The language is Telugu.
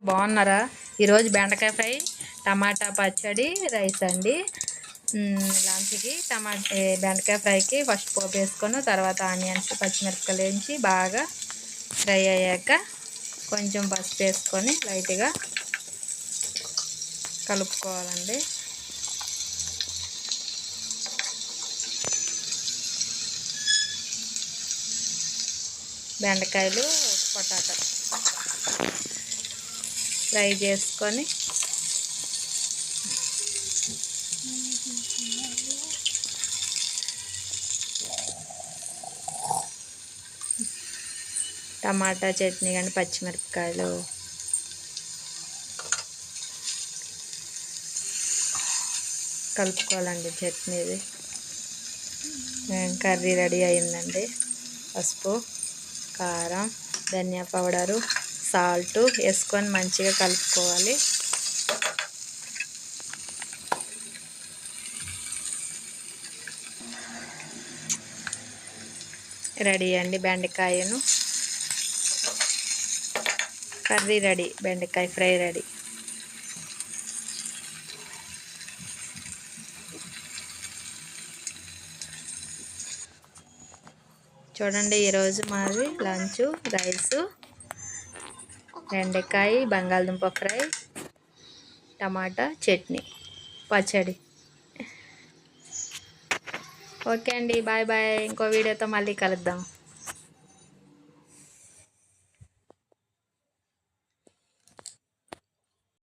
బాగున్నారా? ఈరోజు బెండకాయ ఫ్రై, టమాటా పచ్చడి, రైస్ అండి. లంచ్కి బెండకాయ ఫ్రైకి ఫస్ట్ పోపు వేసుకొని తర్వాత ఆనియన్స్ పచ్చిమిరపకాయలు వేయించి బాగా ఫ్రై అయ్యాక కొంచెం పసుపు వేసుకొని లైట్గా కలుపుకోవాలండి. బెండకాయలు పొటాటో ఫ్రై చేసుకొని టమాటా చట్నీ కానీ పచ్చిమిరపకాయలు కలుపుకోవాలండి. చట్నీది కర్రీ రెడీ అయిందండి. పసుపు, కారం, ధనియా పౌడరు, సాల్ట్ వేసుకొని మంచిగా కలుపుకోవాలి. రెడీ అండి బెండకాయను కర్రీ రెడీ, బెండకాయ ఫ్రై రెడీ. చూడండి, ఈరోజు మాది లంచ్ రైసు, బెండకాయ బంగాళదుంప ఫ్రై, టమాటా చట్నీ, పచ్చడి. ఓకే అండి, బాయ్ బాయ్. ఇంకో వీడియోతో మళ్ళీ కలుద్దాం.